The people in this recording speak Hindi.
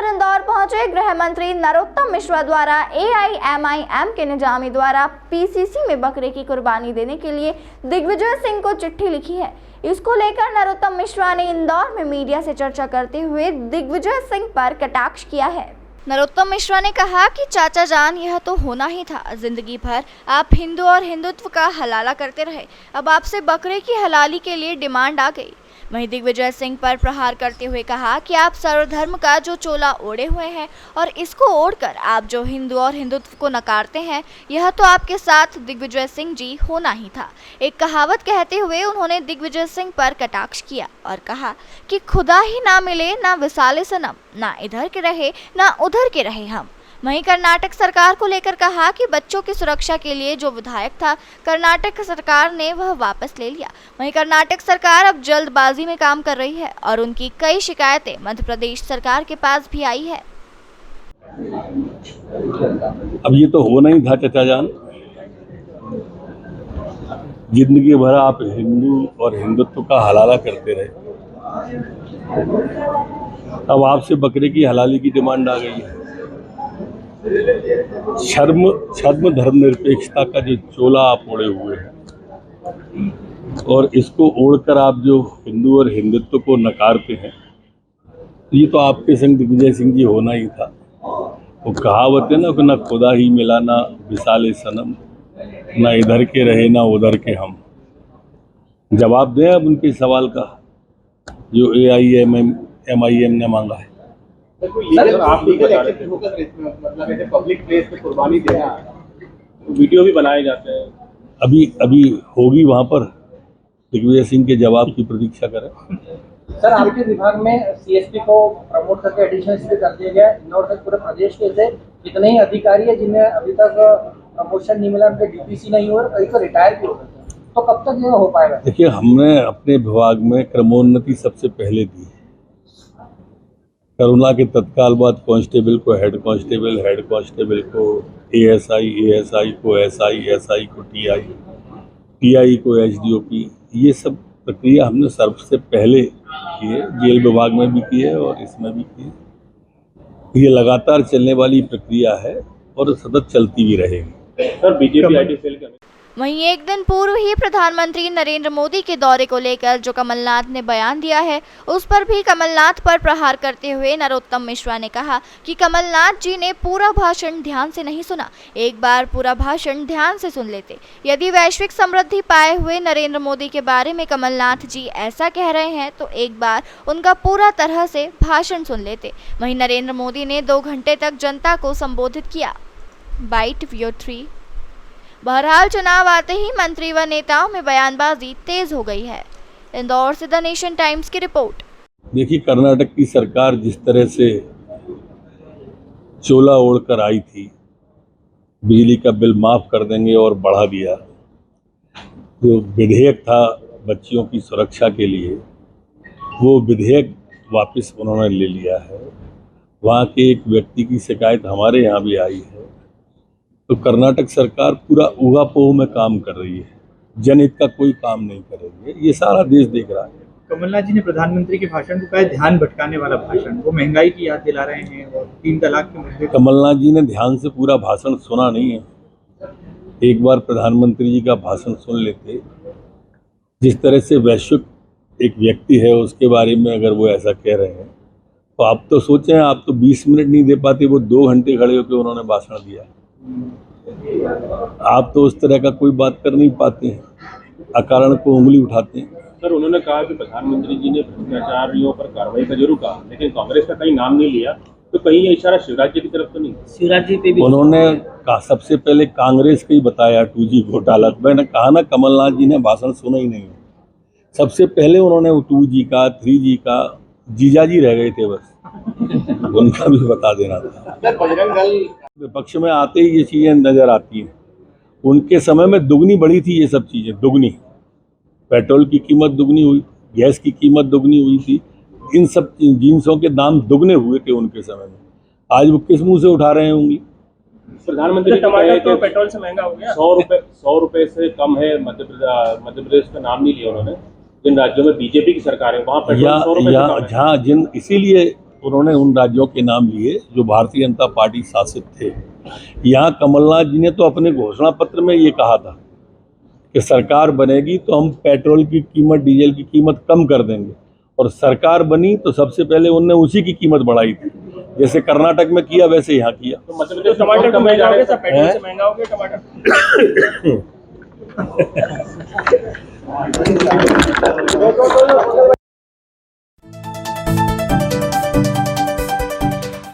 इंदौर पहुंचे गृह मंत्री नरोत्तम मिश्रा द्वारा AIMIM के निजामी द्वारा PCC में बकरे की कुर्बानी देने के लिए दिग्विजय सिंह को चिट्ठी लिखी है। इसको लेकर नरोत्तम मिश्रा ने इंदौर में मीडिया से चर्चा करते हुए दिग्विजय सिंह पर कटाक्ष किया है। नरोत्तम मिश्रा ने कहा कि चाचा जान, यह तो होना ही था। जिंदगी भर आप हिंदू और हिंदुत्व का हलाला करते रहे, अब आपसे बकरे की हलाली के लिए डिमांड आ गई। वहीं दिग्विजय सिंह पर प्रहार करते हुए कहा कि आप सर्वधर्म का जो चोला ओढ़े हुए हैं और इसको ओढ़कर आप जो हिंदू और हिंदुत्व को नकारते हैं, यह तो आपके साथ दिग्विजय सिंह जी होना ही था। एक कहावत कहते हुए उन्होंने दिग्विजय सिंह पर कटाक्ष किया और कहा कि खुदा ही ना मिले ना विसाले सनम, ना इधर के रहे ना उधर के रहे हम। वहीं कर्नाटक सरकार को लेकर कहा कि बच्चों की सुरक्षा के लिए जो विधायक था, कर्नाटक सरकार ने वह वापस ले लिया। वहीं कर्नाटक सरकार अब जल्दबाजी में काम कर रही है और उनकी कई शिकायतें मध्य प्रदेश सरकार के पास भी आई है। अब ये तो होना ही था चाचा जान। जिंदगी भर आप हिंदू और हिंदुत्व का हलाला करते रहे, अब आपसे बकरे की हलाली की डिमांड आ गई है। छद्म धर्मनिरपेक्षता का जो चोला आप ओढ़े हुए हैं और इसको ओढ़कर आप जो हिंदू और हिंदुत्व को नकारते हैं, ये तो आपके संग दिग्विजय सिंह जी होना ही था। वो कहावत है ना कि ना खुदा ही मिला ना विसाले सनम, ना इधर के रहे ना उधर के हम। जवाब दें अब उनके सवाल का जो AIMIM ने मांगा है। सर, आप लीगल एक्टिव होकर मतलब ऐसे पब्लिक प्लेस पे कुर्बानी देना, वीडियो भी बनाए जाते हैं। अभी होगी वहाँ पर दिग्विजय सिंह के जवाब की प्रतीक्षा करें। सर, आपके विभाग में CSP को प्रमोट करके एडिशनल SP कर दिया गया। इंदौर से पूरे प्रदेश के से जितने ही अधिकारी है जिन्हें अभी तक प्रमोशन नहीं मिला, उनके DPC नहीं हुए, कई तो रिटायर भी हो गए, तो कब तक ये हो पाएगा? देखिए, हमने अपने विभाग में क्रमोन्नति सबसे पहले दी है। करुणा के तत्काल बाद कांस्टेबल को हेड कांस्टेबल को ASI को SI को TI को HDOP, ये सब प्रक्रिया हमने सबसे पहले की है। जेल विभाग में भी की है और इसमें भी की है। ये लगातार चलने वाली प्रक्रिया है और सतत चलती भी रहेगी। सर, BJP IT सेल का वहीं एक दिन पूर्व ही प्रधानमंत्री नरेंद्र मोदी के दौरे को लेकर जो कमलनाथ ने बयान दिया है, उस पर भी कमलनाथ पर प्रहार करते हुए नरोत्तम मिश्रा ने कहा कि कमलनाथ जी ने पूरा भाषण ध्यान से नहीं सुना, एक बार पूरा भाषण ध्यान से सुन लेते। यदि वैश्विक समृद्धि पाए हुए नरेंद्र मोदी के बारे में कमलनाथ जी ऐसा कह रहे हैं तो एक बार उनका पूरा तरह से भाषण सुन लेते। वहीं नरेंद्र मोदी ने 2 घंटे तक जनता को संबोधित किया। Bite VO 3। बहरहाल चुनाव आते ही मंत्री व नेताओं में बयानबाजी तेज हो गई है। इंदौर से द नेशन टाइम्स की रिपोर्ट। देखिए, कर्नाटक की सरकार जिस तरह से चोला ओढ़कर आई थी, बिजली का बिल माफ कर देंगे और बढ़ा दिया। जो विधेयक था बच्चियों की सुरक्षा के लिए, वो विधेयक वापस उन्होंने ले लिया है। वहाँ के एक व्यक्ति की शिकायत हमारे यहाँ भी आई है। तो कर्नाटक सरकार पूरा ऊहापोह में काम कर रही है, जनहित का कोई काम नहीं कर रही है। ये सारा देश देख रहा है। कमलनाथ जी ने प्रधानमंत्री के भाषण को कहा ध्यान भटकाने वाला भाषण, वो महंगाई की याद दिला रहे हैं और 3 तलाक के मुद्दे। कमलनाथ जी ने ध्यान से पूरा भाषण सुना नहीं है। एक बार प्रधानमंत्री जी का भाषण सुन लेते। जिस तरह से वैश्विक एक व्यक्ति है उसके बारे में अगर वो ऐसा कह रहे हैं, तो आप तो सोचें, आप तो 20 मिनट नहीं दे पाते, वो 2 घंटे खड़े होकर उन्होंने भाषण दिया। आप तो उस तरह का कोई बात कर नहीं पाते हैं, अकारण को उंगली उठाते हैं। सर, उन्होंने कहा कि प्रधानमंत्री जी ने भ्रष्टाचारियों पर कार्रवाई का जरूर कहा, लेकिन कांग्रेस का कहीं नाम नहीं लिया, तो कहीं ये इशारा शिवराज जी की तरफ तो नहीं? शिवराज जी पे भी उन्होंने कहा, सबसे पहले कांग्रेस का ही बताया 2G घोटाला। मैंने कहा ना, कमलनाथ जी ने भाषण सुना ही नहीं। सबसे पहले उन्होंने 2G का 3G का, जीजाजी रह गए थे बस, उनका भी बता देना था। सर, बजरंग दल विपक्ष में आते ही ये चीज़ें नज़र आती हैं। उनके समय में दुगनी बढ़ी थी ये सब चीज़ें, दुगनी। पेट्रोल की कीमत दुगनी हुई, गैस की कीमत दुगनी हुई थी, इन सब जिन्सों के दाम दुगने हुए थे उनके समय में। आज वो किस मुंह से उठा रहे होंगे? प्रधानमंत्री जी टमाटर तो पेट्रोल से महंगा हो गया। 100 रुपए से कम है। मध्य प्रदेश का नाम नहीं लिया उन्होंने। जिन राज्यों में BJP की सरकार है वहाँ पेट्रोल 100 रुपए से कम है। इसीलिए उन्होंने उन राज्यों के नाम लिए जो भारतीय जनता पार्टी शासित थे। यहाँ कमलनाथ जी ने तो अपने घोषणा पत्र में ये कहा था कि सरकार बनेगी तो हम पेट्रोल की कीमत, डीजल की कीमत कम कर देंगे, और सरकार बनी तो सबसे पहले उनने उसी की कीमत बढ़ाई थी। जैसे कर्नाटक में किया वैसे यहाँ किया। तो मध्य प्रदेश टमाटर तो महंगा हो गया, सब पेट्रोल से महंगा हो गया टमाटर।